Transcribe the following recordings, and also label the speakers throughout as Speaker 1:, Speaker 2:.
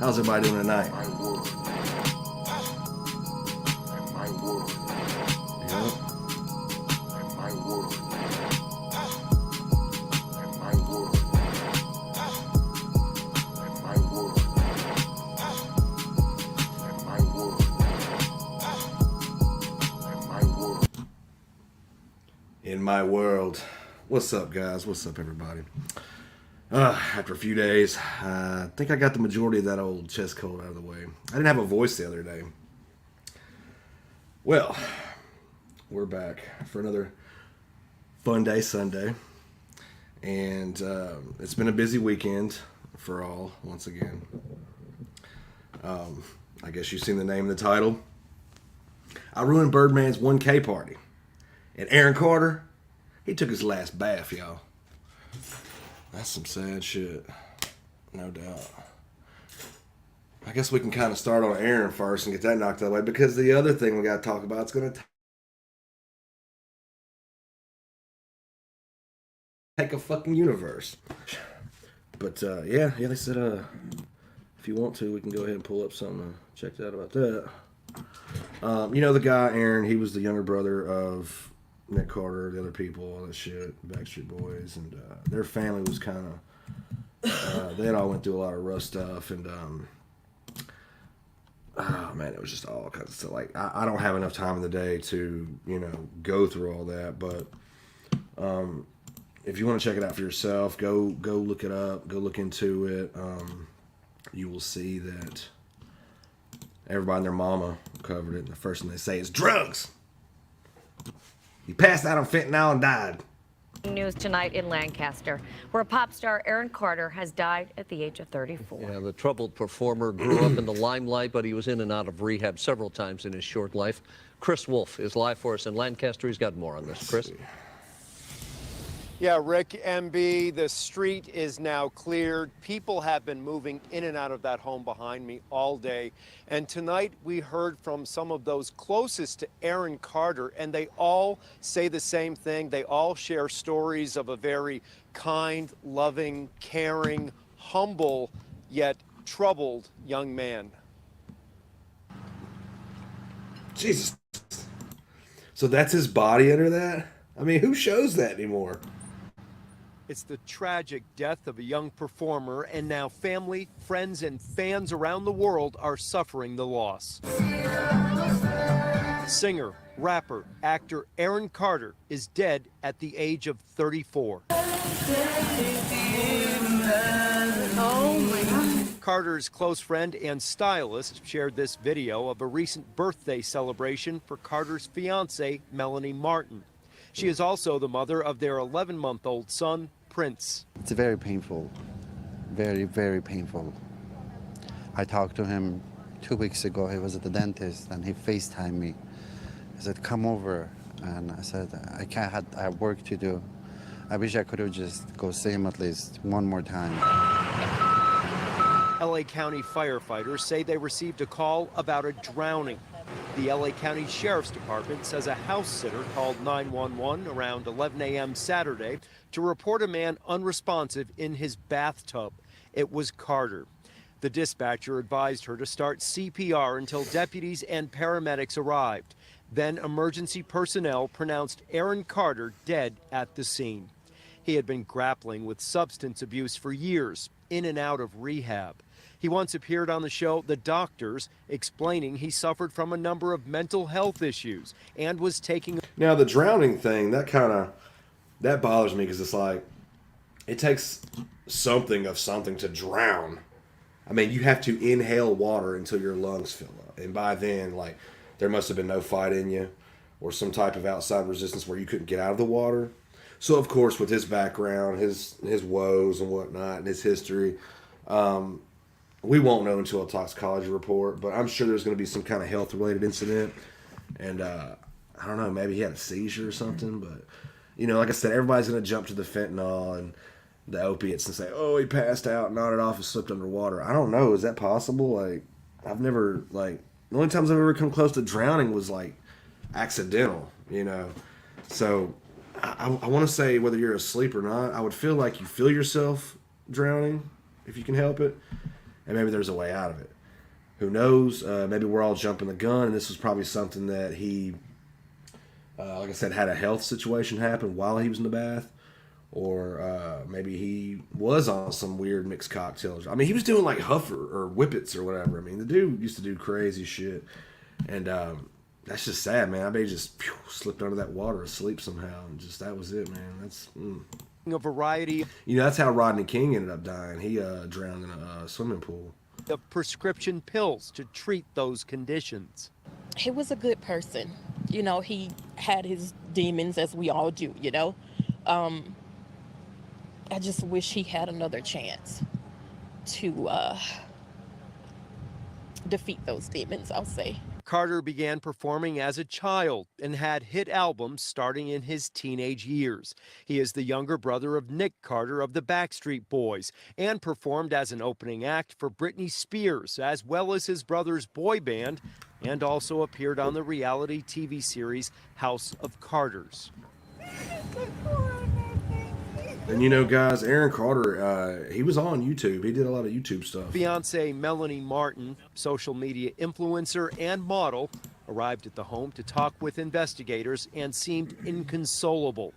Speaker 1: How's everybody doing tonight?
Speaker 2: My word. And my word.
Speaker 1: Yep.
Speaker 2: And my word. And my word. And my word. And my word. And my word.
Speaker 1: In my world. What's up, guys? What's up, everybody? After a few days, I think I got the majority of that old chest cold out of the way. I didn't have a voice the other day. Well, we're back for another fun day Sunday. And it's been a busy weekend for all, once again. I guess you've seen the name and the title. I ruined Birdman's 1K party. And Aaron Carter, he took his last bath, y'all. That's some sad shit. No doubt. I guess we can kind of start on Aaron first and get that knocked out of the way, because the other thing we got to talk about is going to take a fucking universe. But yeah, they said if you want to, we can go ahead and pull up something to check out about that. You know the guy, Aaron, he was the younger brother of Nick Carter, the other people, all that shit, Backstreet Boys, and their family was kind of, they had all went through a lot of rough stuff, and oh man, it was just all kinds of stuff. Like, I don't have enough time in the day to, go through all that, but if you want to check it out for yourself, go look it up, go look into it. You will see that everybody and their mama covered it, and the first thing they say is drugs. He passed out on fentanyl and died.
Speaker 3: News tonight in Lancaster, where pop star Aaron Carter has died at the age of 34.
Speaker 4: Yeah, the troubled performer grew up in the limelight, but he was in and out of rehab several times in his short life. Chris Wolf is live for us in Lancaster. He's got more on this. Chris?
Speaker 5: Yeah, Rick, MB, the street is now cleared. People have been moving in and out of that home behind me all day. And tonight we heard from some of those closest to Aaron Carter, and they all say the same thing. They all share stories of a very kind, loving, caring, humble, yet troubled young man.
Speaker 1: Jesus. So that's his body under that? I mean, who shows that anymore?
Speaker 5: It's the tragic death of a young performer, and now family, friends, and fans around the world are suffering the loss. Singer, rapper, actor Aaron Carter is dead at the age of 34. Oh my God. Carter's close friend and stylist shared this video of a recent birthday celebration for Carter's fiancée, Melanie Martin. She is also the mother of their 11-month-old son, Prince.
Speaker 6: It's very painful, very, very painful. I talked to him 2 weeks ago. He was at the dentist and he FaceTimed me. He said, come over. And I said, I can't, I have work to do. I wish I could have just go see him at least one more time.
Speaker 5: LA County firefighters say they received a call about a drowning. The LA County Sheriff's Department says a house sitter called 911 around 11 a.m. Saturday to report a man unresponsive in his bathtub. It was Carter. The dispatcher advised her to start CPR until deputies and paramedics arrived. Then emergency personnel pronounced Aaron Carter dead at the scene. He had been grappling with substance abuse for years, in and out of rehab. He once appeared on the show The Doctors, explaining he suffered from a number of mental health issues and was taking...
Speaker 1: Now, the drowning thing, that bothers me, because it's like, it takes something of something to drown. I mean, you have to inhale water until your lungs fill up. And by then, like, there must have been no fight in you or some type of outside resistance where you couldn't get out of the water. So, of course, with his background, his woes and whatnot, and his history, we won't know until a toxicology report, but I'm sure there's going to be some kind of health-related incident. And I don't know, maybe he had a seizure or something. But, like I said, everybody's going to jump to the fentanyl and the opiates and say, oh, he passed out, nodded off, and slipped underwater. I don't know. Is that possible? Like, I've never, the only times I've ever come close to drowning was, accidental, So I want to say, whether you're asleep or not, I would feel like you feel yourself drowning, if you can help it. and maybe there's a way out of it. Who knows? Maybe we're all jumping the gun, and this was probably something that he, like I said, had a health situation happen while he was in the bath. Or maybe he was on some weird mixed cocktails. I mean, he was doing like Huffer or Whippets or whatever. I mean, the dude used to do crazy shit. And that's just sad, man. I bet he just slipped under that water asleep somehow. And just, that was it, man. That's...
Speaker 5: A variety
Speaker 1: You know, that's how Rodney King ended up dying. He drowned in a swimming pool.
Speaker 5: of prescription pills to treat those conditions.
Speaker 7: He was a good person. You know, he had his demons, as we all do, you know. I just wish he had another chance to defeat those demons, I'll say.
Speaker 5: Carter began performing as a child and had hit albums starting in his teenage years. He is the younger brother of Nick Carter of the Backstreet Boys and performed as an opening act for Britney Spears, as well as his brother's boy band, and also appeared on the reality TV series House of Carters.
Speaker 1: And you know, guys, Aaron Carter, he was on YouTube. He did a lot of YouTube stuff.
Speaker 5: Fiancée Melanie Martin, social media influencer and model, arrived at the home to talk with investigators and seemed inconsolable.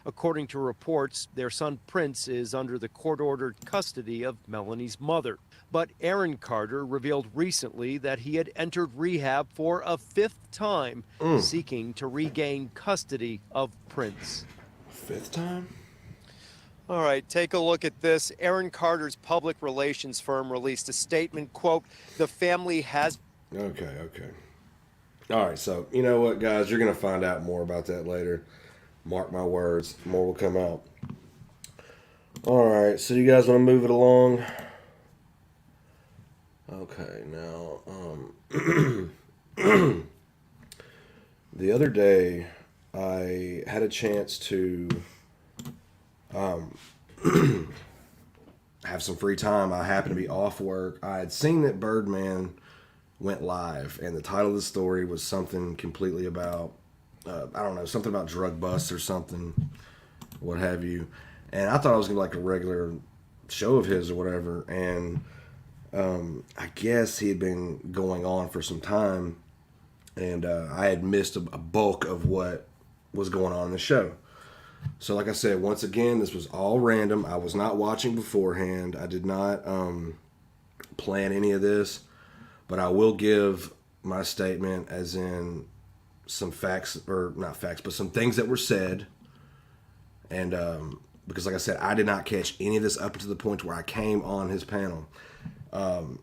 Speaker 5: According to reports, their son Prince is under the court-ordered custody of Melanie's mother. But Aaron Carter revealed recently that he had entered rehab for a 5th time, seeking to regain custody of Prince.
Speaker 1: 5th time?
Speaker 5: All right, take a look at this. Aaron Carter's public relations firm released a statement, quote, "The family has..."
Speaker 1: Okay. All right, so you know what, guys? You're going to find out more about that later. Mark my words, more will come out. All right, so you guys want to move it along? Okay, now, the other day, I had a chance to have some free time. I happened to be off work. I had seen that Birdman went live, and the title of the story was something completely about, I don't know, something about drug busts or something, what have you. And I thought it was going to be like a regular show of his or whatever. And I guess he had been going on for some time, and I had missed a bulk of what was going on in the show. So like I said, once again, this was all random. I was not watching beforehand. I did not plan any of this, but I will give my statement as in some facts, or not facts, but some things that were said. And because like I said, I did not catch any of this up to the point where I came on his panel. In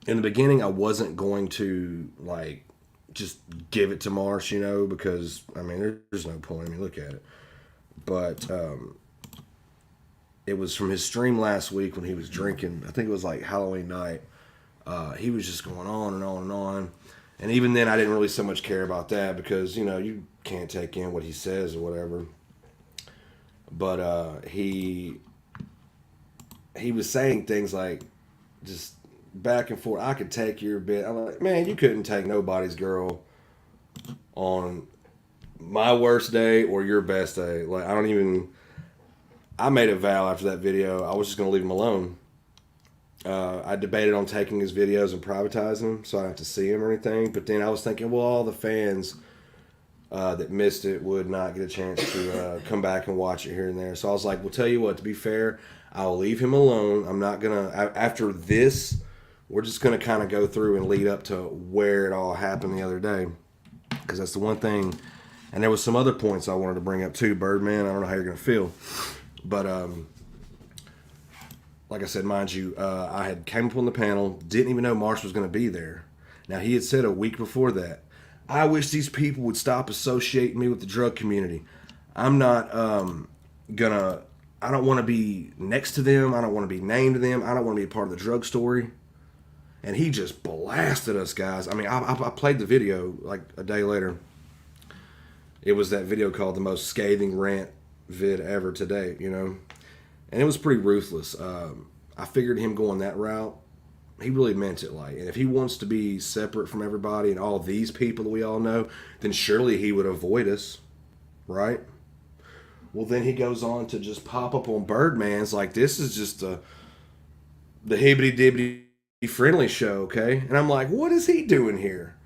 Speaker 1: the beginning, I wasn't going to like just give it to Marsh, you know, because I mean, there's no point. I mean, look at it. But it was from his stream last week when he was drinking. I think it was like Halloween night. He was just going on and on and on. And even then, I didn't really so much care about that because, you know, you can't take in what he says or whatever. But he was saying things like just back and forth. I could take your bit. I'm like, man, you couldn't take nobody's girl on my worst day or your best day. Like, I made a vow after that video. I was just going to leave him alone. I debated on taking his videos and privatizing them so I don't have to see him or anything. But then I was thinking, well, all the fans that missed it would not get a chance to come back and watch it here and there. So I was like, well, tell you what, to be fair, I'll leave him alone. I'm not going to, after this, we're just going to kind of go through and lead up to where it all happened the other day. Because that's the one thing. And there was some other points I wanted to bring up too, Birdman. I don't know how you're going to feel. But, like I said, mind you, I had came up on the panel, didn't even know Marsh was going to be there. Now, he had said a week before that, I wish these people would stop associating me with the drug community. I'm not I don't want to be next to them. I don't want to be named to them. I don't want to be a part of the drug story. And he just blasted us, guys. I mean, I played the video like a day later. It was that video called the most scathing rant vid ever today, you know. And it was pretty ruthless. I figured him going that route, he really meant it. Like, and if he wants to be separate from everybody and all these people that we all know, then surely he would avoid us, right? Well, then he goes on to just pop up on Birdman's like, this is just the Hibbity Dibbity Friendly Show, okay? And I'm like, what is he doing here?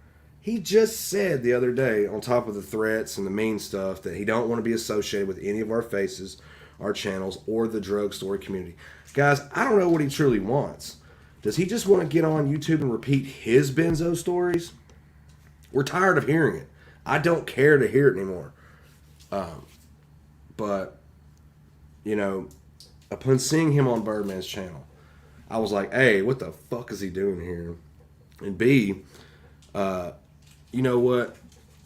Speaker 1: He just said the other day, on top of the threats and the mean stuff, that he don't want to be associated with any of our faces, our channels, or the drug story community. Guys, I don't know what he truly wants. Does he just want to get on YouTube and repeat his benzo stories? We're tired of hearing it. I don't care to hear it anymore. But, you know, upon seeing him on Birdman's channel, I was like, hey, what the fuck is he doing here? And B, you know what?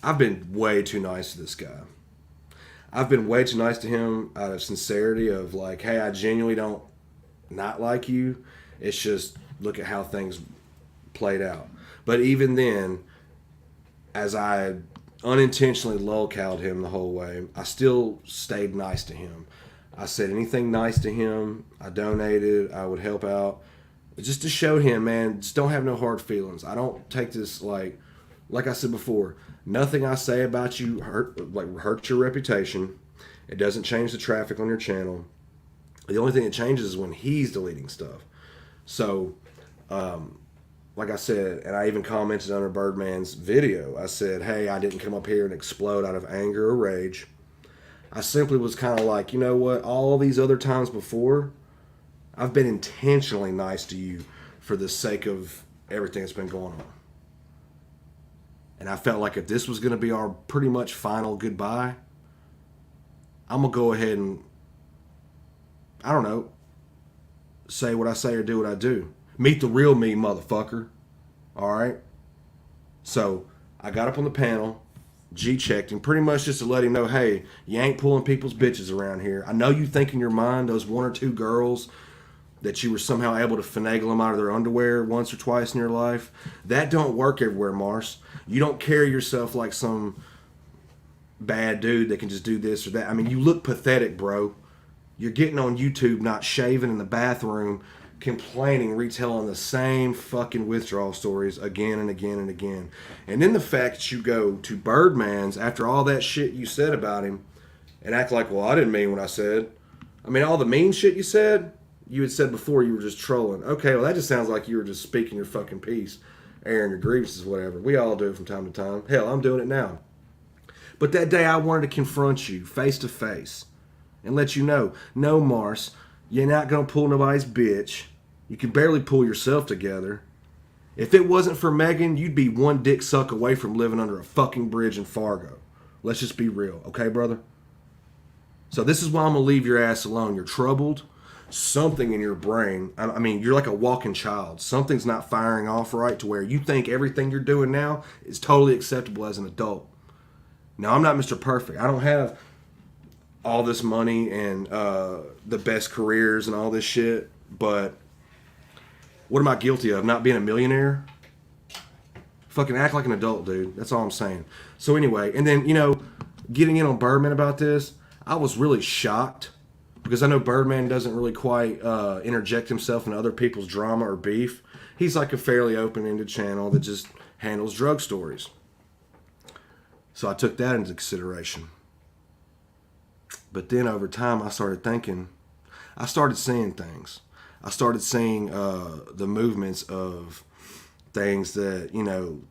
Speaker 1: I've been way too nice to this guy. I've been way too nice to him out of sincerity of like, hey, I genuinely don't not like you. It's just, look at how things played out. But even then, as I unintentionally lolcowed him the whole way, I still stayed nice to him. I said anything nice to him. I donated. I would help out. Just to show him, man, just don't have no hard feelings. I don't take this like I said before, nothing I say about you hurts your reputation. It doesn't change the traffic on your channel. The only thing that changes is when he's deleting stuff. So, like I said, and I even commented under Birdman's video, I said, hey, I didn't come up here and explode out of anger or rage. I simply was kind of like, you know what, all these other times before, I've been intentionally nice to you for the sake of everything that's been going on. And I felt like if this was going to be our pretty much final goodbye, I'm going to go ahead and, I don't know, say what I say or do what I do. Meet the real me, motherfucker. All right? So I got up on the panel, G-checked him, pretty much just to let him know, hey, you ain't pulling people's bitches around here. I know you think in your mind those one or two girls that you were somehow able to finagle them out of their underwear once or twice in your life. That don't work everywhere, Mars. You don't carry yourself like some bad dude that can just do this or that. I mean, you look pathetic, bro. You're getting on YouTube, not shaving in the bathroom, complaining, retelling the same fucking withdrawal stories again and again and again. And then the fact that you go to Birdman's after all that shit you said about him and act like, well, I didn't mean what I said. I mean, all the mean shit you said, you had said before you were just trolling. Okay, well, that just sounds like you were just speaking your fucking piece, airing your grievances, whatever. We all do it from time to time. Hell, I'm doing it now. But that day I wanted to confront you face to face and let you know, no, Mars, you're not going to pull nobody's bitch. You can barely pull yourself together. If it wasn't for Megan, you'd be one dick suck away from living under a fucking bridge in Fargo. Let's just be real, okay, brother? So this is why I'm going to leave your ass alone. You're troubled. Something in your brain, I mean, you're like a walking child. Something's not firing off right to where you think everything you're doing now is totally acceptable as an adult. Now, I'm not Mr. Perfect. I don't have all this money and the best careers and all this shit, but what am I guilty of? Not being a millionaire? Fucking act like an adult, dude. That's all I'm saying. So anyway, and then, you know, getting in on Birdman about this, I was really shocked because I know Birdman doesn't really quite interject himself in other people's drama or beef. He's like a fairly open-ended channel that just handles drug stories. So I took that into consideration. But then over time, I started thinking, I started seeing things. I started seeing the movements of things that, you know,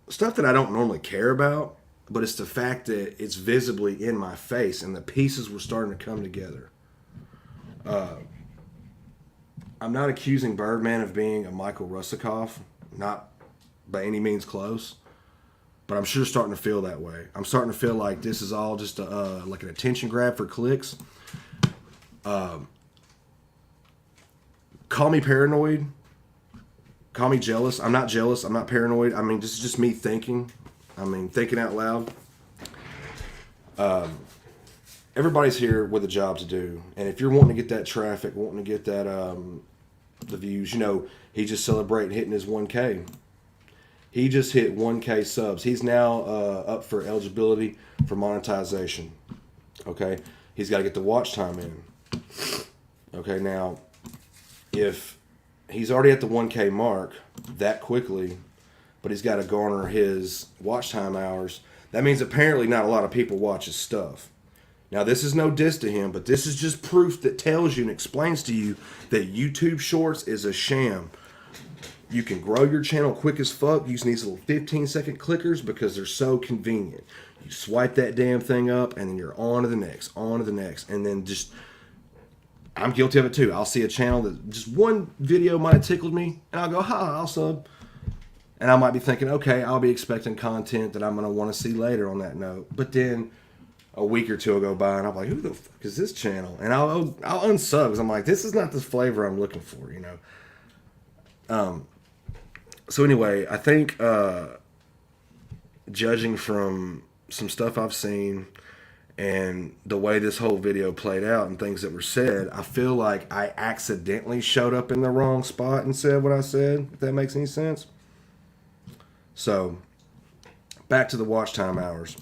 Speaker 1: stuff that I don't normally care about, but it's the fact that it's visibly in my face and the pieces were starting to come together. I'm not accusing Birdman of being a Michael Russakoff, not by any means close, but I'm sure starting to feel that way. I'm starting to feel like this is all just like an attention grab for clicks. Call me paranoid. Call me jealous. I'm not jealous. I'm not paranoid. I mean, this is just me thinking. I mean, thinking out loud. Everybody's here with a job to do. And if you're wanting to get that traffic, wanting to get that the views, you know, he just celebrated hitting his 1K. He just hit 1K subs. He's now up for eligibility for monetization. Okay? He's got to get the watch time in. Okay, now, if he's already at the 1K mark that quickly, but he's got to garner his watch time hours, that means apparently not a lot of people watch his stuff. Now, this is no diss to him, but this is just proof that tells you and explains to you that YouTube Shorts is a sham. You can grow your channel quick as fuck using these little 15-second clickers because they're so convenient. You swipe that damn thing up, and then you're on to the next, and then just... I'm guilty of it too. I'll see a channel that just one video might have tickled me, and I'll go, I'll sub. And I might be thinking, okay, I'll be expecting content that I'm going to want to see later on that note. But then a week or two will go by, and I'm like, who the fuck is this channel? And I'll unsub because I'm like, this is not the flavor I'm looking for, you know. So anyway, I think judging from some stuff I've seen and the way this whole video played out and things that were said, I feel like I accidentally showed up in the wrong spot and said what I said, if that makes any sense. So, back to the watch time hours.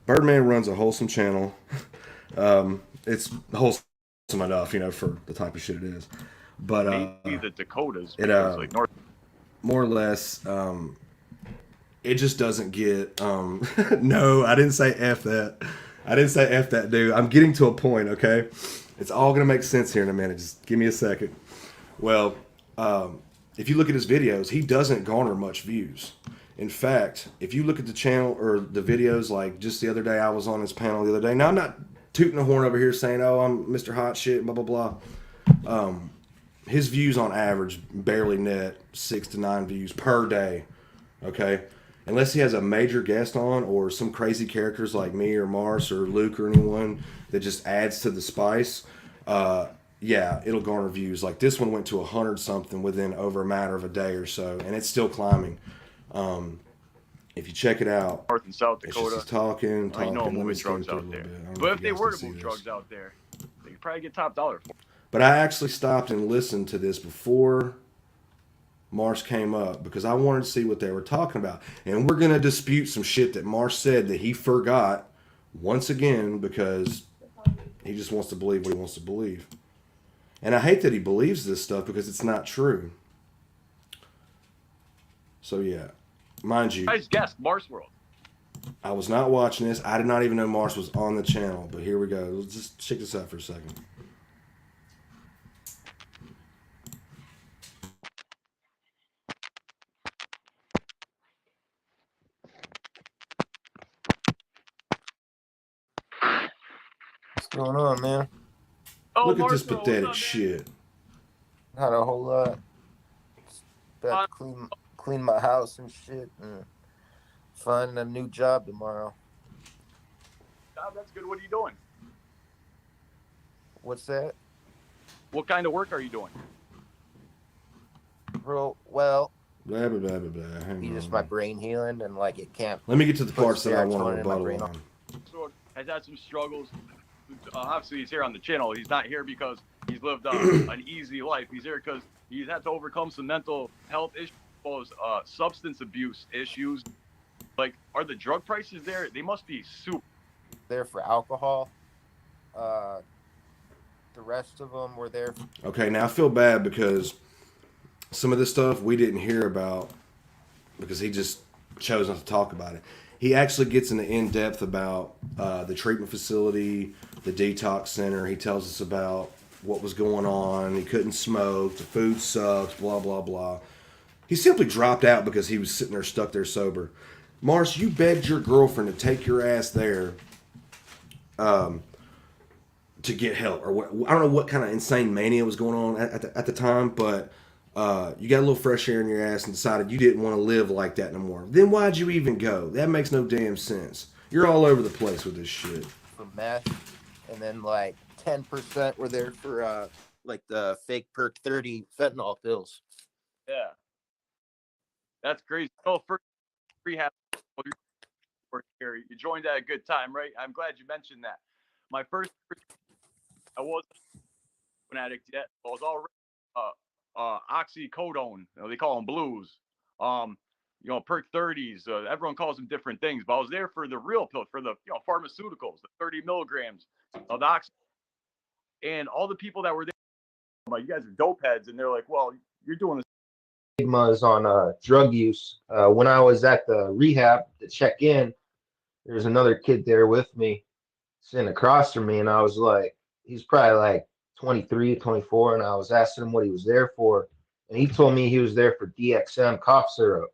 Speaker 1: Birdman runs a wholesome channel. It's wholesome enough, you know, for the type of shit it is. But
Speaker 8: maybe the Dakotas,
Speaker 1: it
Speaker 8: like North.
Speaker 1: more or less, it just doesn't get. No, I didn't say F that. I didn't say F that, dude. I'm getting to a point, okay? It's all gonna make sense here in a minute. Just give me a second. Well, if you look at his videos, he doesn't garner much views. In fact, if you look at the channel or the videos, like just the other day, I was on his panel the other day. Now, I'm not tooting the horn over here saying, oh, I'm Mr. Hot Shit, blah, blah, blah. His views on average barely net 6 to 9 views per day, okay? Unless he has a major guest on or some crazy characters like me or Mars or Luke or anyone that just adds to the spice, yeah, it'll garner views. Like this one went to 100 something within over a matter of a day or so, and it's still climbing. If you check it out,
Speaker 8: North and South Dakota.
Speaker 1: It's just talking.
Speaker 8: I know
Speaker 1: Let me
Speaker 8: moving
Speaker 1: skim
Speaker 8: drugs
Speaker 1: through a
Speaker 8: out
Speaker 1: little
Speaker 8: there.
Speaker 1: bit.
Speaker 8: But if they were to move drugs out there, they could probably get top dollar for it.
Speaker 1: But I actually stopped and listened to this before Marsh came up because I wanted to see what they were talking about. And we're going to dispute some shit that Marsh said that he forgot once again because he just wants to believe what he wants to believe. And I hate that he believes this stuff because it's not true. So, yeah. Mind you,
Speaker 8: Nice guess, Mars World.
Speaker 1: I was not watching this. I did not even know Marsh was on the channel. But here we go. Let's just check this out for a second.
Speaker 9: What's going on, man?
Speaker 8: Oh,
Speaker 1: Look at
Speaker 8: Mars
Speaker 1: this
Speaker 8: World,
Speaker 1: pathetic
Speaker 8: what's up,
Speaker 1: shit.
Speaker 9: Not a whole lot. Just about to clean my house and shit, and find a new job tomorrow.
Speaker 8: man? That's good. What are you doing?
Speaker 9: What's that?
Speaker 8: What kind of work are you doing?
Speaker 9: Bro, well,
Speaker 1: Blah, blah, blah, blah, blah. Hang
Speaker 9: just
Speaker 1: on.
Speaker 9: my brain healing and like it can't.
Speaker 1: Let me get to the parts that I
Speaker 9: serotonin
Speaker 1: want to
Speaker 9: in my
Speaker 1: rebuttal
Speaker 9: brain.
Speaker 1: on.
Speaker 8: So, has had some struggles. Obviously, he's here on the channel. He's not here because he's lived an easy life. He's here because he's had to overcome some mental health issues, substance abuse issues. Like, are the drug prices there? They must be super.
Speaker 9: There for alcohol. The rest of them were there.
Speaker 1: Okay, now I feel bad because some of this stuff we didn't hear about because he just chose not to talk about it. He actually gets into in-depth about the treatment facility, the detox center. He tells us about what was going on. He couldn't smoke. The food sucks, blah, blah, blah. He simply dropped out because he was sitting there stuck there sober. Mars, you begged your girlfriend to take your ass there to get help. Or what, I don't know what kind of insane mania was going on at the time, but you got a little fresh air in your ass and decided you didn't want to live like that no more. Then why'd you even go? That makes no damn sense. You're all over the place with this shit.
Speaker 9: For meth, and then like 10% were there for like the fake perk 30 fentanyl pills.
Speaker 8: Yeah, that's crazy. Oh, first rehab here. You joined at a good time, right? I'm glad you mentioned that. My first, I wasn't an addict yet. I was already oxycodone. You know, they call them blues. You know, perk 30s. Everyone calls them different things, but I was there for the real pill, for the pharmaceuticals, the 30 milligrams of the oxy. And all the people that were there, I'm like, you guys are dope heads, and they're like, well, you're doing this.
Speaker 9: Stigmas on drug use. When I was at the rehab to check in, there was another kid there with me. sitting across from me, and I was like, he's probably like 23, 24, and I was asking him what he was there for, and he told me he was there for DXM cough syrup.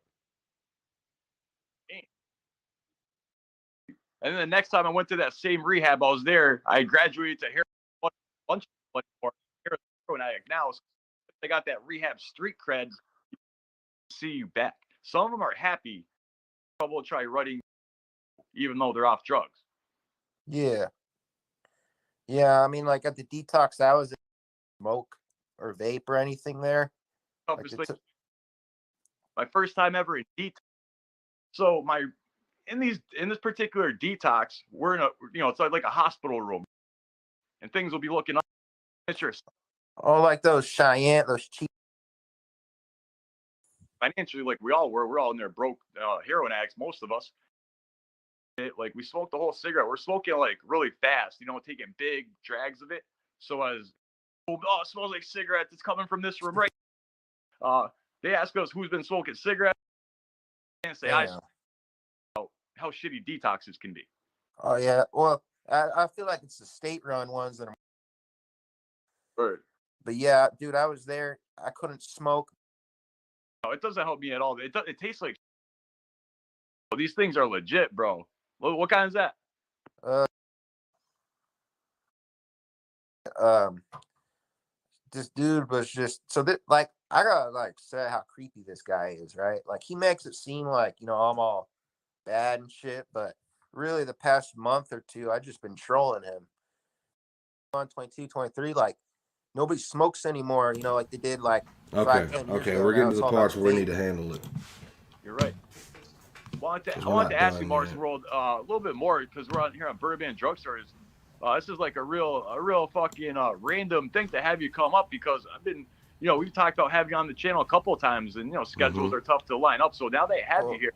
Speaker 8: And then the next time I went to that same rehab, I was there. I graduated to heroin bunch more heroin addict now. So they got that rehab street cred. See you back. Some of them are happy. Trouble try running, even though they're off drugs.
Speaker 9: Yeah. Yeah, I mean, like at the detox, I was smoke or vape or anything there. Like
Speaker 8: My first time ever in detox. So in this particular detox, we're in a it's like a hospital room, and things will be looking up.
Speaker 9: Oh, like those Cheyenne, those cheap.
Speaker 8: Financially, like we're all in there broke heroin addicts, most of us. Like we smoked the whole cigarette. We're smoking like really fast, taking big drags of it. So as it smells like cigarettes. It's coming from this room, right? They ask us who's been smoking cigarettes, and say how shitty detoxes can be.
Speaker 9: Oh yeah, well, I feel like it's the state-run ones that are.
Speaker 8: Right.
Speaker 9: But yeah, dude, I was there. I couldn't smoke.
Speaker 8: No, it doesn't help me at all. It tastes like. These things are legit, bro. What kind is that?
Speaker 9: This dude was just so that like I gotta like say how creepy this guy is, right? Like he makes it seem like I'm all bad and shit, but really the past month or two I just been trolling him. On 22, 23, like nobody smokes anymore, like they did like
Speaker 1: Okay,
Speaker 9: 5, 10 years ago.
Speaker 1: we're getting to
Speaker 9: Now
Speaker 1: the
Speaker 9: it's
Speaker 1: parts
Speaker 9: all
Speaker 1: where we
Speaker 9: about
Speaker 1: need to handle it.
Speaker 8: You're right. I
Speaker 1: we're
Speaker 8: wanted
Speaker 1: not
Speaker 8: to ask you,
Speaker 1: done
Speaker 8: Mars
Speaker 1: yet.
Speaker 8: World, a little bit more because we're out here on Birdman Drugstores. This is like a real fucking random thing to have you come up because I've been, we've talked about having you on the channel a couple of times, and schedules are tough to line up. So now they have you here.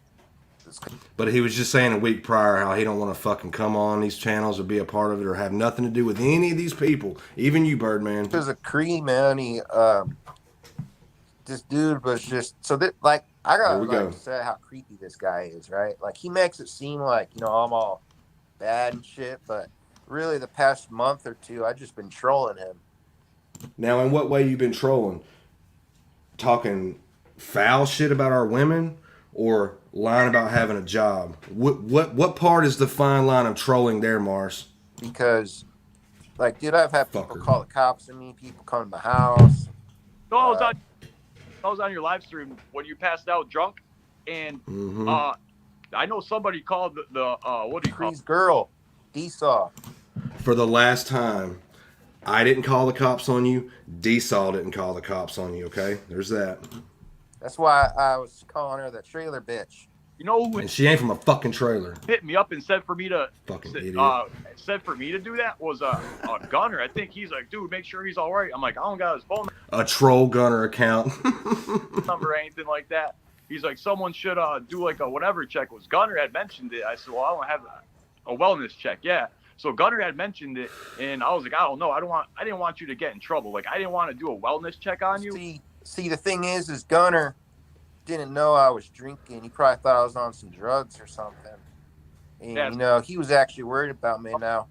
Speaker 1: But he was just saying a week prior how he don't want to fucking come on these channels or be a part of it or have nothing to do with any of these people, even you, Birdman.
Speaker 9: There's a cream, man. This dude was just so that like I gotta like say how creepy this guy is, right? Like he makes it seem like I'm all bad and shit, but really the past month or two I just been trolling him.
Speaker 1: Now, in what way you been trolling? Talking foul shit about our women or lying about having a job? What part is the fine line of trolling there, Mars?
Speaker 9: Because like, dude, I've had people call the cops on me, people come to my house.
Speaker 8: So I was on your live stream when you passed out drunk, and I know somebody called the what do you call it?
Speaker 9: Girl, D-Saw.
Speaker 1: For the last time, I didn't call the cops on you. D-Saw didn't call the cops on you, okay? There's that.
Speaker 9: That's why I was calling her the trailer bitch.
Speaker 1: And she ain't from a fucking trailer.
Speaker 8: Hit me up and said for me to
Speaker 1: idiot.
Speaker 8: do that was a Gunner. I think he's like, dude, make sure he's all right. I'm like, I don't got his phone
Speaker 1: A troll Gunner account.
Speaker 8: number or anything like that. He's like, someone should do like a whatever check. Was Gunner had mentioned it. I said, well, I don't have a wellness check. Yeah. So Gunner had mentioned it, and I was like, I don't know. I didn't want you to get in trouble. Like I didn't want to do a wellness check on you.
Speaker 9: See, the thing is Gunner didn't know I was drinking. He probably thought I was on some drugs or something. And he was actually worried about me now.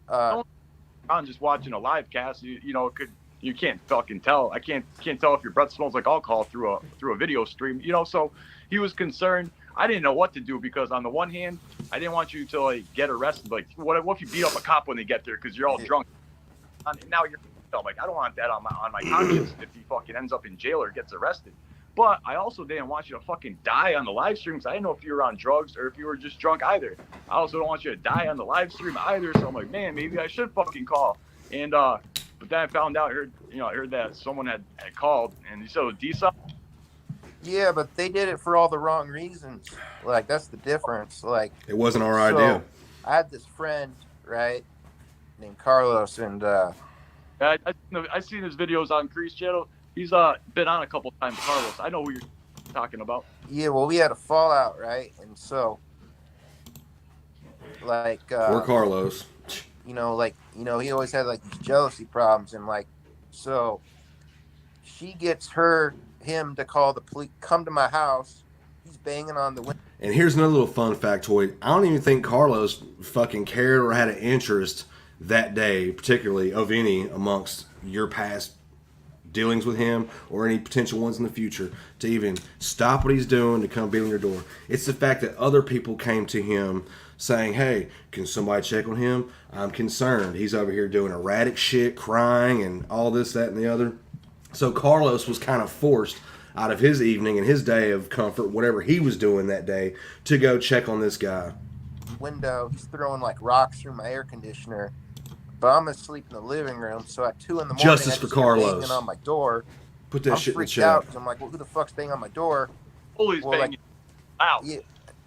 Speaker 8: I'm just watching a live cast. You can't fucking tell. I can't tell if your breath smells like alcohol through a video stream. So he was concerned. I didn't know what to do because on the one hand, I didn't want you to like get arrested. Like what if you beat up a cop when they get there because you're all drunk? And now you're like, I don't want that on my conscience if he fucking ends up in jail or gets arrested. But I also didn't want you to fucking die on the live stream because I didn't know if you were on drugs or if you were just drunk either. I also don't want you to die on the live stream either. So I'm like, man, maybe I should fucking call. And but then I found out, I heard that someone had called and he said it was D-Saw.
Speaker 9: Yeah, but they did it for all the wrong reasons. Like that's the difference. Like
Speaker 1: it wasn't our idea.
Speaker 9: I had this friend, right, named Carlos, and
Speaker 8: I've seen his videos on Crease channel. He's been on a couple times, Carlos. I know who you're talking about.
Speaker 9: Yeah, well, we had a fallout, right? And so, like,
Speaker 1: poor Carlos.
Speaker 9: He always had like these jealousy problems, and like, so she gets him to call the police, come to my house. He's banging on the window.
Speaker 1: And here's another little fun factoid. I don't even think Carlos fucking cared or had an interest that day, particularly of any amongst your past dealings with him or any potential ones in the future, to even stop what he's doing to come beat on your door. It's the fact that other people came to him saying, hey, can somebody check on him? I'm concerned. He's over here doing erratic shit, crying and all this, that, and the other. So Carlos was kind of forced out of his evening and his day of comfort, whatever he was doing that day, to go check on this guy.
Speaker 9: Window, he's throwing like rocks through my air conditioner, but I'm asleep in the living room. So at 2 a.m,
Speaker 1: Justice
Speaker 9: I
Speaker 1: for
Speaker 9: just hear
Speaker 1: Carlos.
Speaker 9: banging on my door.
Speaker 1: Put that
Speaker 9: I'm
Speaker 1: shit in the
Speaker 9: freaked
Speaker 1: chat.
Speaker 9: out because I'm like, well, who the fuck's banging on my door?
Speaker 8: Holy
Speaker 9: Well,
Speaker 8: banging. Wow.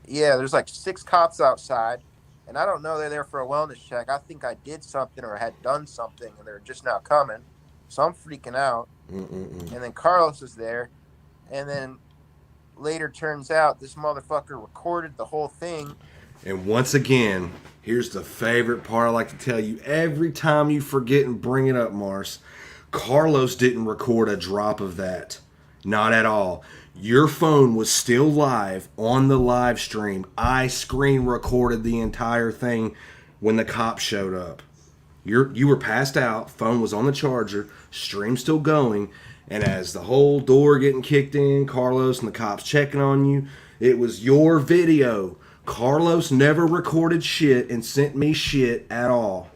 Speaker 9: Yeah, there's like 6 cops outside, and I don't know they're there for a wellness check. I think I did something or had done something, and they're just now coming. So I'm freaking out. And then Carlos is there, and then later turns out this motherfucker recorded the whole thing.
Speaker 1: And once again, here's the favorite part I like to tell you every time you forget and bring it up, Mars. Carlos didn't record a drop of that. Not at all. Your phone was still live on the live stream. I screen recorded the entire thing when the cops showed up. You were passed out, phone was on the charger, stream still going, and as the whole door getting kicked in, Carlos and the cops checking on you, it was your video. Carlos never recorded shit and sent me shit at all.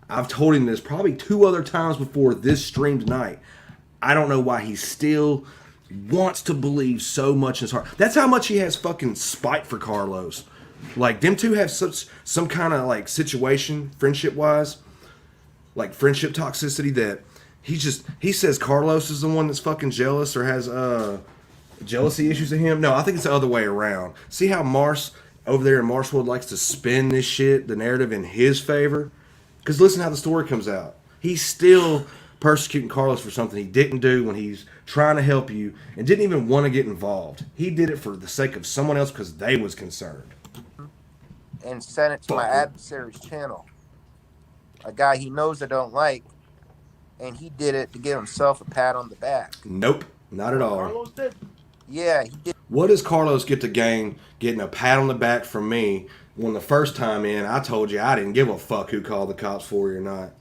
Speaker 1: I've told him this probably 2 other times before this stream tonight. I don't know why he still wants to believe so much in his heart. That's how much he has fucking spite for Carlos. Like, them two have some kind of like situation, friendship-wise, like friendship toxicity, that he says Carlos is the one that's fucking jealous or has jealousy issues to him. No, I think it's the other way around. See how Mars over there in Marswood likes to spin this shit, the narrative, in his favor? Because listen how the story comes out. He's still persecuting Carlos for something he didn't do when he's trying to help you and didn't even want to get involved. He did it for the sake of someone else because they was concerned.
Speaker 9: And sent it to my adversary's channel. A guy he knows I don't like, and he did it to give himself a pat on the back.
Speaker 1: Nope, not at all.
Speaker 8: Carlos did.
Speaker 9: Yeah, he did.
Speaker 1: What does Carlos get to gain getting a pat on the back from me when the first time in I told you I didn't give a fuck who called the cops for you or not?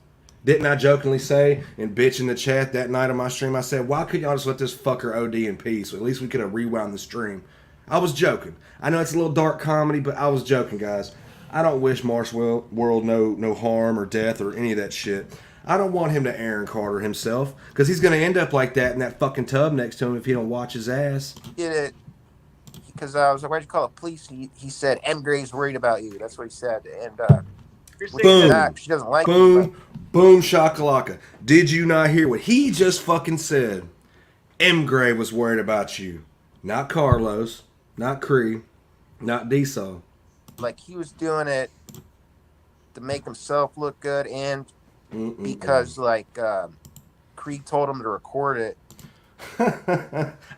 Speaker 1: Didn't I jokingly say and bitch in the chat that night on my stream, I said, why couldn't y'all just let this fucker OD in peace? At least we could have rewound the stream. I was joking. I know it's a little dark comedy, but I was joking, guys. I don't wish Marsh World no harm or death or any of that shit. I don't want him to Aaron Carter himself, because he's going to end up like that in that fucking tub next to him if he don't watch his ass.
Speaker 9: He did it because I was like, why'd you call the police? He said, M. Gray's worried about you. That's what he said. And
Speaker 1: boom.
Speaker 9: She doesn't like
Speaker 1: boom,
Speaker 9: me,
Speaker 1: boom, shakalaka. Did you not hear what he just fucking said? M. Gray was worried about you. Not Carlos, not Cree, not Diesel.
Speaker 9: Like, he was doing it to make himself look good, and because like Creed told him to record it.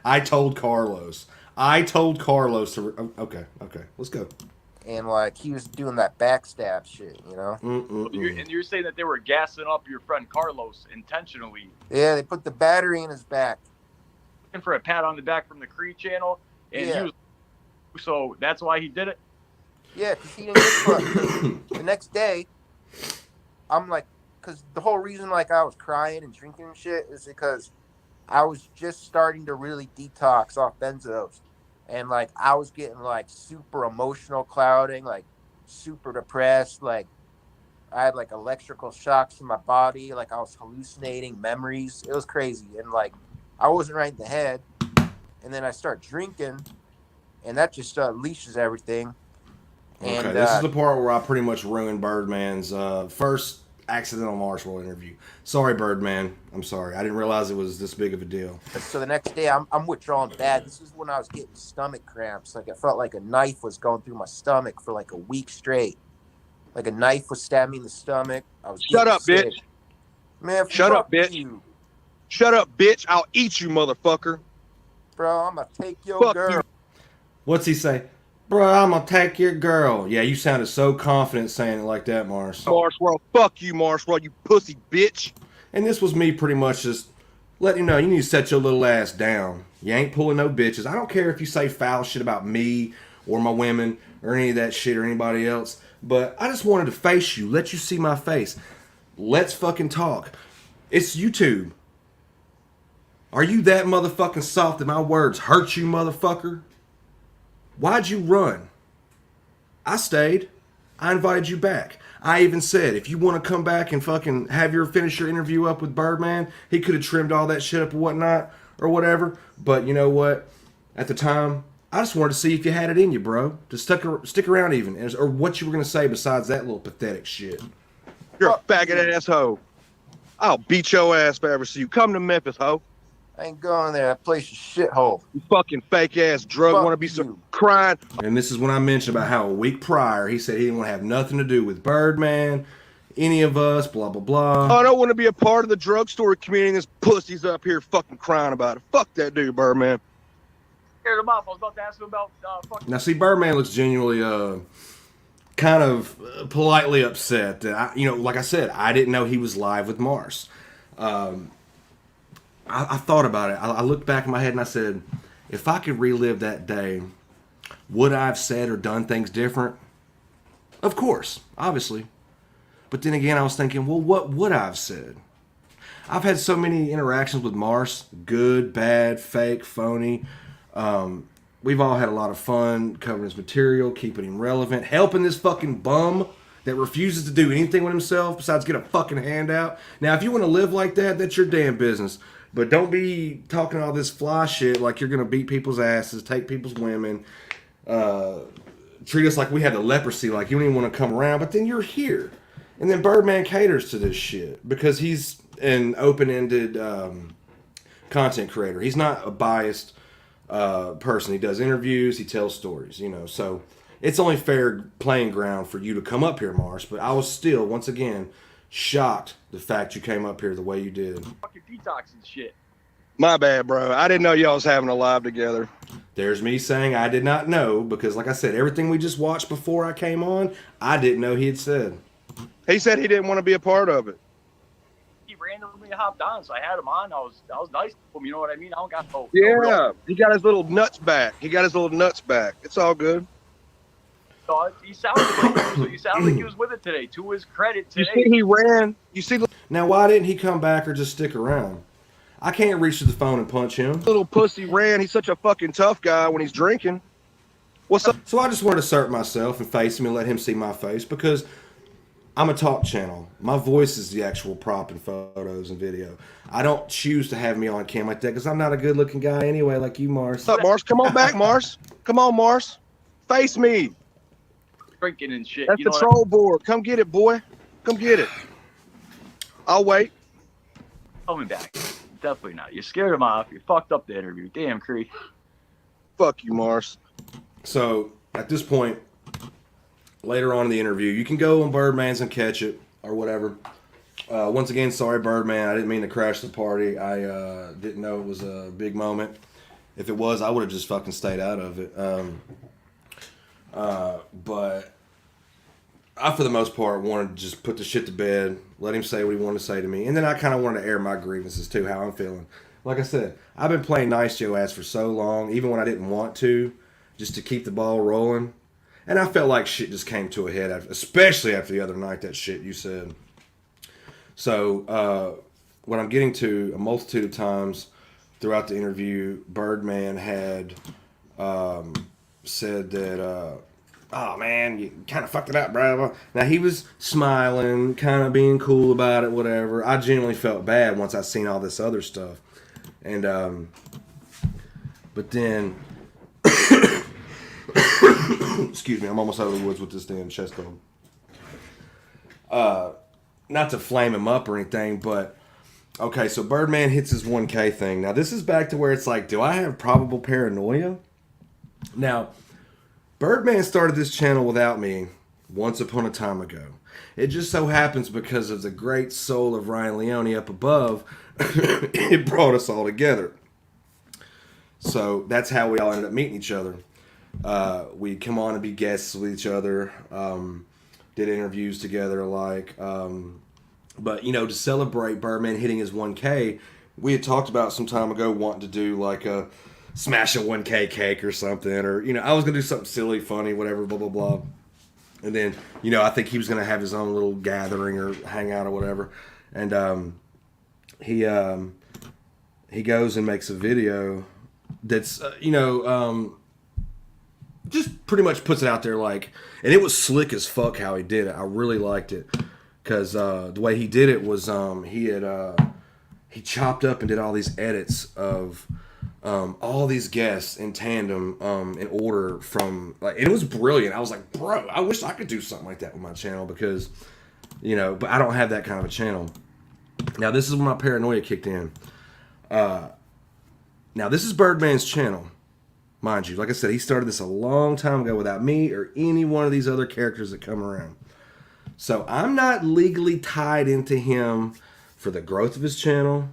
Speaker 1: I told Carlos to. Okay, let's go.
Speaker 9: And like, he was doing that backstab shit, you know.
Speaker 8: And you're saying that they were gassing up your friend Carlos intentionally.
Speaker 9: Yeah, they put the battery in his back.
Speaker 8: Looking for a pat on the back from the Creed channel, and
Speaker 9: Yeah.
Speaker 8: he was, so that's why he did it.
Speaker 9: Yeah, because he didn't get fucked. The next day, I'm like, because the whole reason like I was crying and drinking and shit is because I was just starting to really detox off benzos, and like I was getting like super emotional clouding, like super depressed, like I had like electrical shocks in my body, like I was hallucinating memories. It was crazy, and like I wasn't right in the head. And then I start drinking, and that just unleashes everything.
Speaker 1: Okay, this is the part where I pretty much ruined Birdman's first accidental Marshall interview. Sorry, Birdman. I'm sorry. I didn't realize it was this big of a deal.
Speaker 9: So the next day, I'm withdrawing bad. This is when I was getting stomach cramps. Like, I felt like a knife was going through my stomach for like a week straight. Like a knife was stabbing me in the stomach. I was
Speaker 10: Shut up,
Speaker 9: sick.
Speaker 10: bitch.
Speaker 9: Man,
Speaker 10: Shut up,
Speaker 9: fuck
Speaker 10: bitch.
Speaker 9: you.
Speaker 10: Shut up, bitch. I'll eat you, motherfucker.
Speaker 9: Bro, I'm going to take your
Speaker 10: Fuck
Speaker 9: girl.
Speaker 10: you.
Speaker 1: What's he say? Bro, I'm gonna take your girl. Yeah, you sounded so confident saying it like that, Mars.
Speaker 10: Marshwell, fuck you, Marshwell, you pussy bitch.
Speaker 1: And this was me pretty much just letting you know you need to set your little ass down. You ain't pulling no bitches. I don't care if you say foul shit about me or my women or any of that shit or anybody else. But I just wanted to face you, let you see my face. Let's fucking talk. It's YouTube. Are you that motherfucking soft that my words hurt you, motherfucker? Why'd you run? I stayed. I invited you back. I even said, if you want to come back and fucking finish your interview up with Birdman, he could have trimmed all that shit up or whatnot, or whatever. But you know what? At the time, I just wanted to see if you had it in you, bro. To stick around even, or what you were going to say besides that little pathetic shit.
Speaker 10: You're a faggot asshole. I'll beat your ass if I ever see you. Come to Memphis, hoe.
Speaker 9: I ain't going there. That place is a shithole.
Speaker 10: You fucking fake ass drug
Speaker 9: Fuck
Speaker 10: wanna be
Speaker 9: you.
Speaker 10: so crying.
Speaker 1: And this is when I mentioned about how a week prior, he said he didn't want to have nothing to do with Birdman, any of us, blah, blah, blah.
Speaker 10: I don't want to be a part of the drugstore community. This pussy's up here fucking crying about it. Fuck that dude, Birdman.
Speaker 8: Scared him off. I was about to ask him about fucking.
Speaker 1: Now, see, Birdman looks genuinely, kind of politely upset. That like I said, I didn't know he was live with Mars. I thought about it. I looked back in my head and I said, if I could relive that day, would I have said or done things different? Of course, obviously. But then again, I was thinking, well, what would I have said? I've had so many interactions with Mars, good, bad, fake, phony. We've all had a lot of fun covering his material, keeping him relevant, helping this fucking bum that refuses to do anything with himself besides get a fucking handout. Now, if you want to live like that, that's your damn business. But don't be talking all this fly shit like you're going to beat people's asses, take people's women, treat us like we had the leprosy, like you don't even want to come around, but then you're here. And then Birdman caters to this shit because he's an open-ended content creator. He's not a biased person. He does interviews, he tells stories, so it's only fair playing ground for you to come up here, Mars. But I was still, once again, shocked the fact you came up here the way you did.
Speaker 8: Fucking detox and shit.
Speaker 10: My bad, bro. I didn't know y'all was having a live together.
Speaker 1: There's me saying I did not know because, like I said, everything we just watched before I came on, I didn't know he had said.
Speaker 10: He said he didn't want to be a part of it.
Speaker 8: He randomly hopped on, so I had him on. I was nice to him. You know what I mean? I don't got no.
Speaker 10: Yeah, he got his little nuts back. It's all good.
Speaker 8: So he sounded like he was with it today. To his credit,
Speaker 10: You
Speaker 8: today.
Speaker 10: see he ran. You see the
Speaker 1: Now, why didn't he come back or just stick around? I can't reach to the phone and punch him.
Speaker 10: little pussy ran. He's such a fucking tough guy when he's drinking. What's up?
Speaker 1: So I just wanted to assert myself and face him and let him see my face because I'm a talk channel. My voice is the actual prop in photos and video. I don't choose to have me on cam like that because I'm not a good-looking guy anyway, like you, Mars.
Speaker 10: What's up, Mars? Come on back, Mars. Come on, Mars. Face me.
Speaker 8: Drinking and shit.
Speaker 10: That's
Speaker 8: You
Speaker 10: the
Speaker 8: know
Speaker 10: troll board. Come get it, boy. Come get it. I'll wait.
Speaker 8: coming back. Definitely not. You scared him off. You fucked up the interview. Damn, Cree.
Speaker 10: Fuck you, Mars.
Speaker 1: So at this point, later on in the interview, you can go on Birdman's and catch it or whatever. Once again, sorry, Birdman. I didn't mean to crash the party. I didn't know it was a big moment. If it was, I would have just fucking stayed out of it. But I, for the most part, wanted to just put the shit to bed, let him say what he wanted to say to me. And then I kind of wanted to air my grievances, too, how I'm feeling. Like I said, I've been playing nice Joe ass for so long, even when I didn't want to, just to keep the ball rolling. And I felt like shit just came to a head, especially after the other night, that shit you said. So, what I'm getting to, a multitude of times throughout the interview, Birdman had said that, oh man, you kind of fucked it up, bro. Now, he was smiling, kind of being cool about it, whatever. I genuinely felt bad once I seen all this other stuff. And, but then, excuse me, I'm almost out of the woods with this damn chest cold. Not to flame him up or anything, but okay, so Birdman hits his 1K thing. Now, this is back to where it's like, do I have probable paranoia? Now, Birdman started this channel without me once upon a time ago. It just so happens because of the great soul of Ryan Leone up above, it brought us all together. So that's how we all ended up meeting each other. We'd come on and be guests with each other, did interviews together but, you know, to celebrate Birdman hitting his 1K, we had talked about some time ago wanting to do like a smash a 1K cake or something, or I was gonna do something silly, funny, whatever, blah blah blah. And then I think he was gonna have his own little gathering or hangout or whatever, and he goes and makes a video that's just pretty much puts it out there like, and it was slick as fuck how he did it. I really liked it because the way he did it was he chopped up and did all these edits of all these guests in tandem in order from like, and it was brilliant. I was like, bro, I wish I could do something like that with my channel because but I don't have that kind of a channel. Now this is when my paranoia kicked in. Now this is Birdman's channel, mind you. Like I said, he started this a long time ago without me or any one of these other characters that come around. So I'm not legally tied into him for the growth of his channel,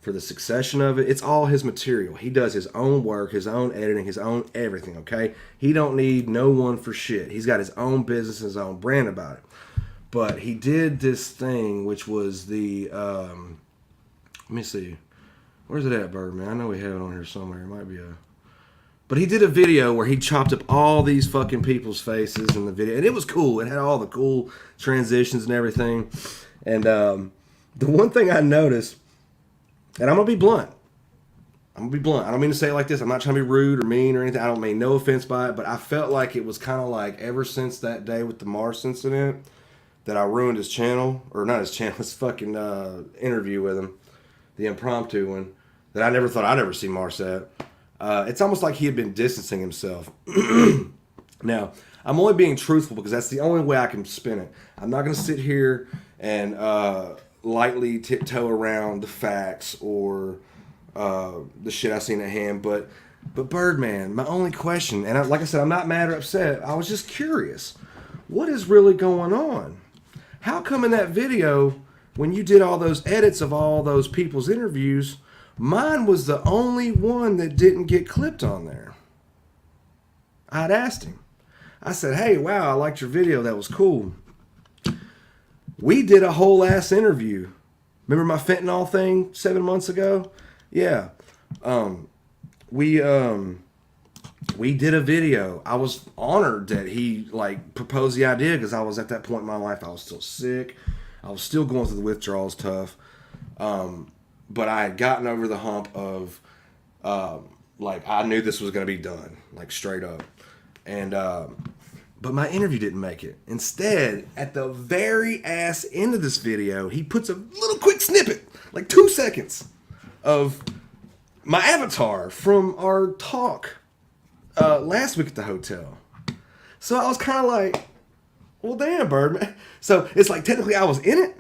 Speaker 1: for the succession of it. It's all his material. He does his own work, his own editing, his own everything, okay? He don't need no one for shit. He's got his own business, his own brand about it. But he did this thing, which was the, let me see. Where's it at, Birdman? I know we have it on here somewhere. It might be a... But he did a video where he chopped up all these fucking people's faces in the video. And it was cool. It had all the cool transitions and everything. And the one thing I noticed, and I'm going to be blunt. I don't mean to say it like this. I'm not trying to be rude or mean or anything. I don't mean no offense by it. But I felt like it was kind of like ever since that day with the Mars incident that I ruined his channel. Or not his channel. His fucking interview with him. The impromptu one. That I never thought I'd ever see Mars at. It's almost like he had been distancing himself. Now, I'm only being truthful because that's the only way I can spin it. I'm not going to sit here and lightly tiptoe around the facts or the shit I seen at hand. But Birdman, my only question, and like I said, I'm not mad or upset. I was just curious. What is really going on? How come in that video, when you did all those edits of all those people's interviews, mine was the only one that didn't get clipped on there? I'd asked him. I said, hey, wow, I liked your video. That was cool. We did a whole ass interview. Remember my fentanyl thing 7 months ago? Yeah. We did a video. I was honored that he proposed the idea because I was at that point in my life. I was still sick. I was still going through the withdrawals tough. But I had gotten over the hump of, I knew this was going to be done, straight up. And, but my interview didn't make it. Instead, at the very ass end of this video, he puts a little quick snippet, 2 seconds, of my avatar from our talk last week at the hotel. So I was kind of like, well, damn, Birdman. So it's technically I was in it.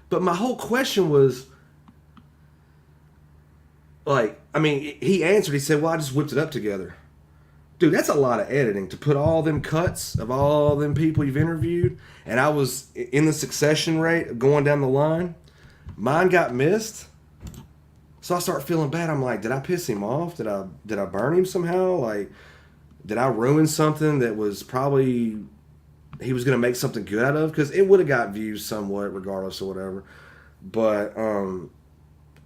Speaker 1: But my whole question was, he answered. He said, well, I just whipped it up together. Dude, that's a lot of editing to put all them cuts of all them people you've interviewed. And I was in the succession rate going down the line. Mine got missed. So I start feeling bad. I'm like, did I piss him off? Did I burn him somehow? Did I ruin something that was probably he was going to make something good out of? Because it would have got views somewhat regardless or whatever. But I'm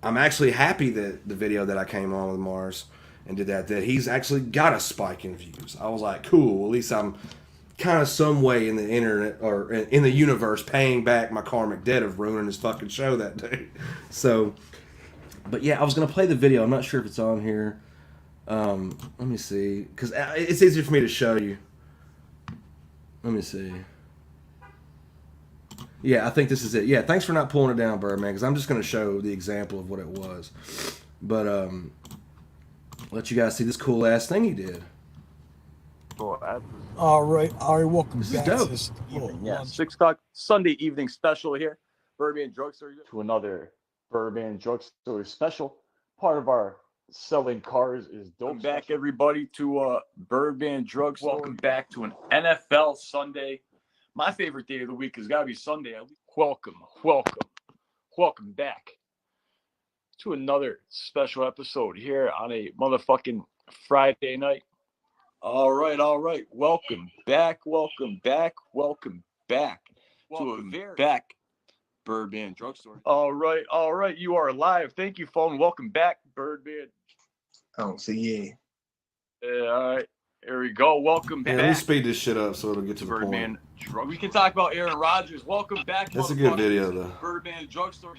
Speaker 1: actually happy that the video that I came on with Mars and did that he's actually got a spike in views. I was like, cool, at least I'm kind of some way in the internet or in the universe paying back my karmic debt of ruining his fucking show that day. So, but yeah, I was going to play the video. I'm not sure if it's on here. Let me see, because it's easier for me to show you. Let me see. Yeah, I think this is it. Yeah, thanks for not pulling it down, Birdman, because I'm just going to show the example of what it was. But let you guys see this cool ass thing he did.
Speaker 11: All right, welcome
Speaker 1: This is
Speaker 11: back
Speaker 1: dope.
Speaker 11: to this
Speaker 8: Yeah, 6 o'clock Sunday evening special here. Birdman Drugstore to another Birdman Drugstore special. Part of our selling cars is dope. Welcome back, everybody, to Birdman Drugstore. Welcome back to an NFL Sunday. My favorite day of the week has got to be Sunday. Welcome back to another special episode here on a motherfucking Friday night. All right. Welcome back Birdman Drugstore. All right. You are live. Thank you, phone. Welcome back, Birdman
Speaker 10: Oh, so yeah.
Speaker 8: Yeah, all right. Here we go. Welcome
Speaker 1: Yeah,
Speaker 8: back.
Speaker 1: let me speed this shit up so it'll get to the
Speaker 8: Birdman
Speaker 1: point.
Speaker 8: Drug. We can talk about Aaron Rodgers. Welcome back.
Speaker 1: That's a good
Speaker 8: motherfuckers.
Speaker 1: video, though.
Speaker 8: Birdman Drugstore.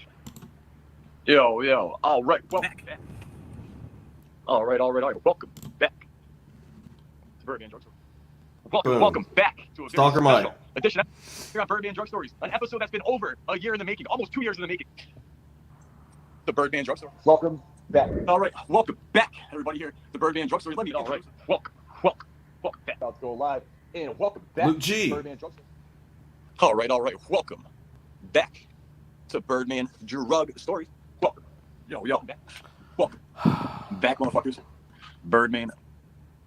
Speaker 8: Yo. All right. Welcome back. All right. Welcome back to Birdman Drugstore.
Speaker 1: Boom.
Speaker 8: Welcome back to a very
Speaker 1: Stalker
Speaker 8: special
Speaker 1: Mike.
Speaker 8: edition here on Birdman Drug Stories, an episode that's been over a year in the making, almost 2 years in the making. The Birdman Drugstore. Welcome back. All right, welcome back, everybody here. The Birdman Drug Stories. Let me. All right, welcome back. Let's go live and welcome back.
Speaker 1: Luke G.
Speaker 8: To Birdman Drug Stories. All right, welcome back to Birdman Drug Stories. Welcome, back. Welcome back, motherfuckers. Birdman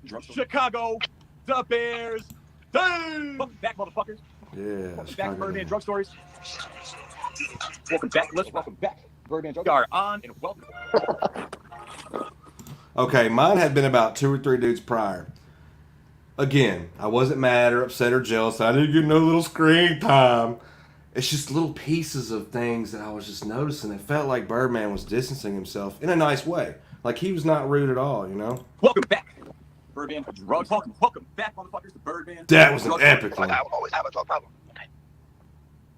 Speaker 8: Drug Stories. Chicago, the Bears. Welcome back, motherfuckers.
Speaker 1: Yeah.
Speaker 8: Welcome back to Birdman Drug Stories. Welcome back. Welcome back. Birdman Drug Stories are on and welcome.
Speaker 1: Okay, mine had been about 2 or 3 dudes prior. Again, I wasn't mad or upset or jealous. I didn't get no little screen time. It's just little pieces of things that I was just noticing. It felt like Birdman was distancing himself in a nice way. Like he was not rude at all, you know?
Speaker 8: Welcome back. Birdman Drugs. Welcome back, motherfuckers, to Birdman.
Speaker 1: That was an epic one.
Speaker 8: I will always have a drug problem.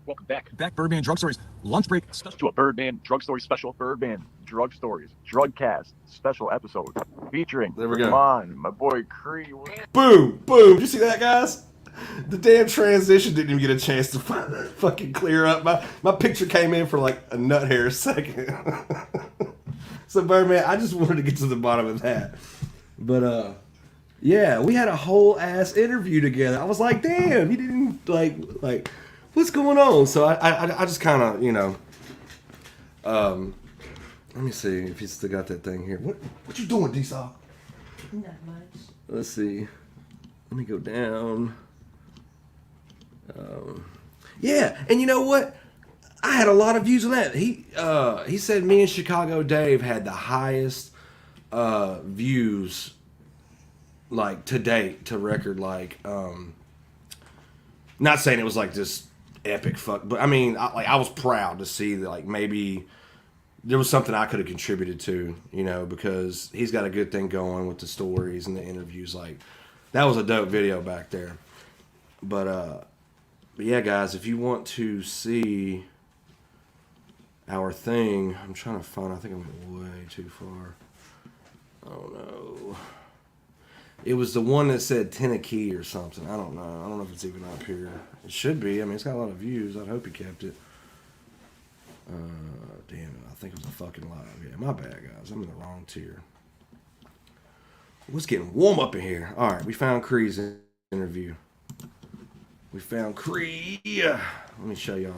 Speaker 8: Welcome back. Back Birdman Drug Stories. Lunch break special. To a Birdman Drug Stories special. Birdman Drug Stories. Drugcast special episode. Featuring.
Speaker 1: There we go.
Speaker 8: Come on, my boy Cree.
Speaker 1: Boom! Boom! Did you see that, guys? The damn transition didn't even get a chance to fucking clear up. My picture came in for like a nut hair second. So, Birdman, I just wanted to get to the bottom of that. But, yeah, we had a whole ass interview together. I was like, damn, you didn't like what's going on? So I just kind of, you know, let me see if he's still got that thing here. What you doing, D-Saw?
Speaker 11: Not much.
Speaker 1: Let's see. Let me go down. Yeah, and you know what? I had a lot of views on that. He said me and Chicago Dave had the highest views like to date to record, like not saying it was like this epic fuck, but I mean I was proud to see that like maybe there was something I could have contributed to, you know, because he's got a good thing going with the stories and the interviews. Like that was a dope video back there. But yeah, guys, if you want to see our thing, I'm trying to find. I think I went way too far. Oh no. It was the one that said Tennessee or something. I don't know. I don't know if it's even up here. It should be. I mean, it's got a lot of views. I hope he kept it. Damn it. I think it was a fucking lie. Yeah, my bad, guys. I'm in the wrong tier. It's getting warm up in here. All right, we found Cree's interview. We found Cree. Let me show y'all.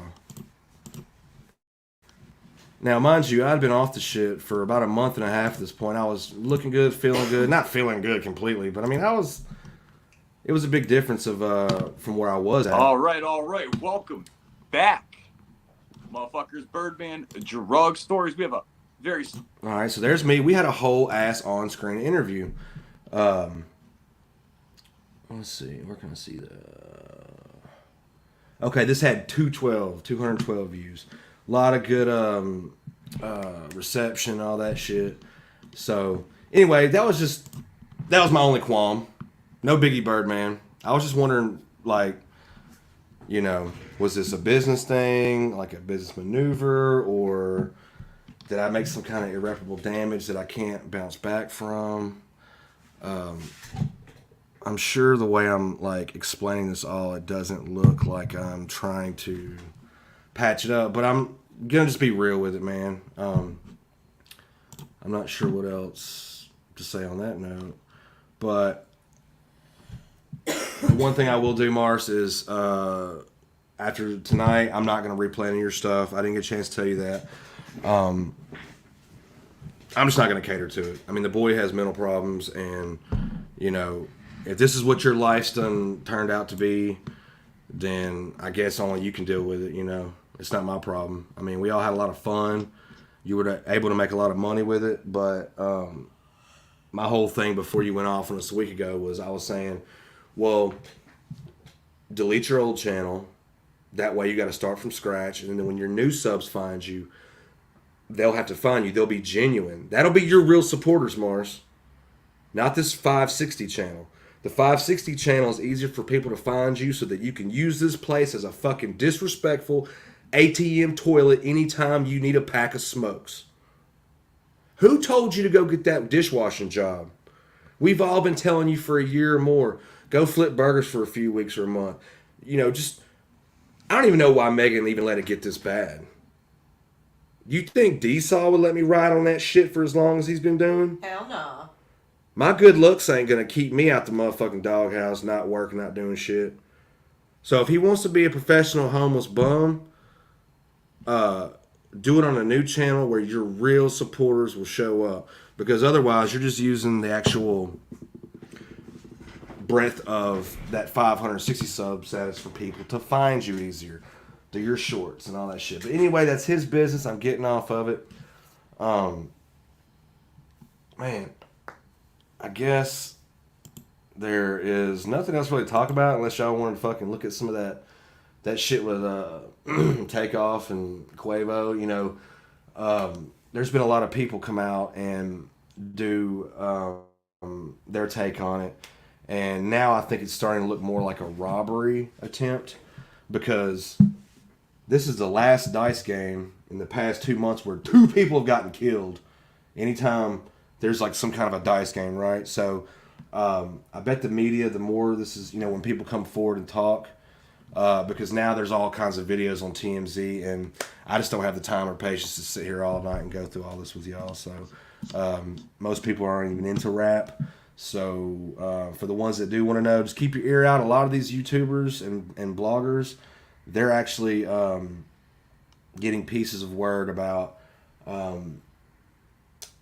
Speaker 1: Now, mind you, I'd been off the shit for about a month and a half at this point. I was looking good, feeling good. Not feeling good completely, but I mean, it was a big difference of from where I was at.
Speaker 8: All right. Welcome back, motherfuckers. Birdman Drug Stories. We have a very...
Speaker 1: All right, so there's me. We had a whole ass on-screen interview. Let's see. Where can I see the... Okay, this had 212 views. A lot of good reception, all that shit. So, anyway, that was my only qualm. No biggie, Birdman. I was just wondering, like, you know, was this a business thing, like a business maneuver, or did I make some kind of irreparable damage that I can't bounce back from? I'm sure the way I'm, like, explaining this all, it doesn't look like I'm trying to patch it up, but I'm gonna just be real with it, man. I'm not sure what else to say on that note, but one thing I will do, Mars, is after tonight, I'm not gonna replay any of your stuff. I didn't get a chance to tell you that. I'm just not gonna cater to it. I mean, the boy has mental problems, and you know, if this is what your life's turned out to be, then I guess only you can deal with it, you know. It's not my problem. I mean, we all had a lot of fun. You were able to make a lot of money with it, but my whole thing before you went off on us a week ago was I was saying, well, delete your old channel. That way you got to start from scratch, and then when your new subs find you, they'll have to find you. They'll be genuine. That'll be your real supporters, Mars. not this 560 channel. The 560 channel is easier for people to find you so that you can use this place as a fucking disrespectful ATM toilet anytime you need a pack of smokes. Who told you to go get that dishwashing job? We've all been telling you for a year or more, go flip burgers for a few weeks or a month. You know, just, I don't even know why Megan even let it get this bad. You think D-Saw would let me ride on that shit for as long as he's been doing?
Speaker 11: Hell no.
Speaker 1: My good looks ain't gonna keep me out the motherfucking doghouse, not working, not doing shit. So if he wants to be a professional homeless bum, do it on a new channel where your real supporters will show up. Because otherwise, you're just using the actual breadth of that 560 sub status for people to find you easier. To your shorts and all that shit. But anyway, that's his business. I'm getting off of it. Man, I guess there is nothing else really to talk about unless y'all want to fucking look at some of that shit with Takeoff and Quavo. You know, there's been a lot of people come out and do their take on it. And now I think it's starting to look more like a robbery attempt because this is the last dice game in the past 2 months where 2 people have gotten killed. Anytime there's like some kind of a dice game, right? So I bet the media, the more this is, you know, when people come forward and talk, because now there's all kinds of videos on TMZ, and I just don't have the time or patience to sit here all night and go through all this with y'all. So most people aren't even into rap. So for the ones that do want to know, just keep your ear out. A lot of these YouTubers and bloggers, they're actually getting pieces of word about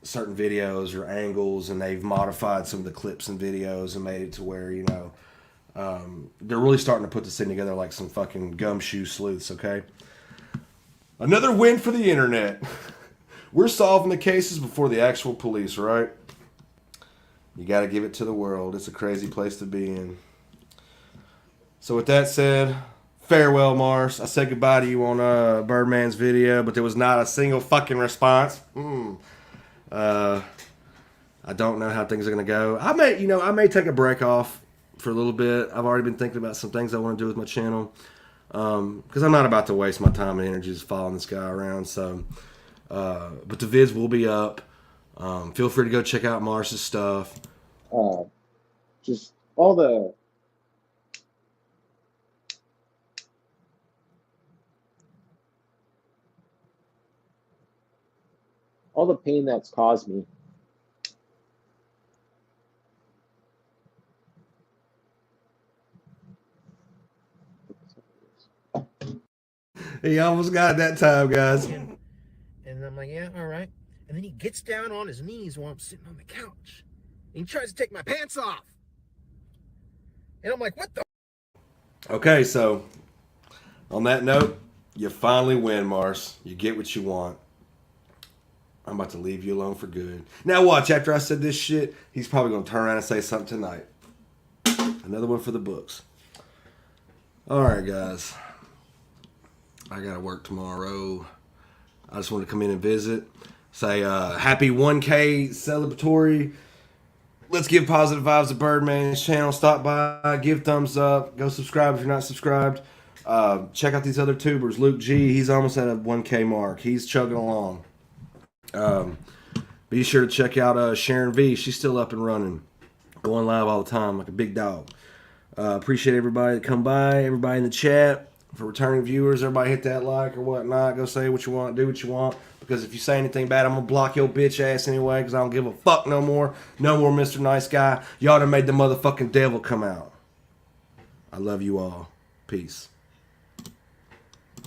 Speaker 1: certain videos or angles, and they've modified some of the clips and videos and made it to where, you know, they're really starting to put this thing together like some fucking gumshoe sleuths, okay? Another win for the internet. We're solving the cases before the actual police, right? You got to give it to the world. It's a crazy place to be in. So with that said, farewell, Mars. I said goodbye to you on Birdman's video, but there was not a single fucking response. I don't know how things are gonna go. I may take a break off for a little bit. I've already been thinking about some things I want to do with my channel, because I'm not about to waste my time and energy just following this guy around. So, but the vids will be up. Feel free to go check out Mars's stuff.
Speaker 12: Just all the pain that's caused me.
Speaker 1: He almost got it that time, guys.
Speaker 13: And I'm like, yeah, all right. And then he gets down on his knees while I'm sitting on the couch. And he tries to take my pants off. And I'm like, what the?
Speaker 1: Okay, so on that note, you finally win, Mars. You get what you want. I'm about to leave you alone for good. Now watch, after I said this shit, he's probably going to turn around and say something tonight. Another one for the books. Alright, guys. I got to work tomorrow. I just wanted to come in and visit. Say happy 1K celebratory. Let's give positive vibes to Birdman's channel. Stop by, give thumbs up. Go subscribe if you're not subscribed. Check out these other tubers. Luke G, he's almost at a 1K mark. He's chugging along. Be sure to check out Sharon V. She's still up and running, going live all the time like a big dog. Appreciate everybody that come by, everybody in the chat. For returning viewers, everybody hit that like or whatnot. Go say what you want, do what you want. Because if you say anything bad, I'm gonna block your bitch ass anyway. Because I don't give a fuck no more. No more, Mr. Nice Guy. Y'all done made the motherfucking devil come out. I love you all. Peace.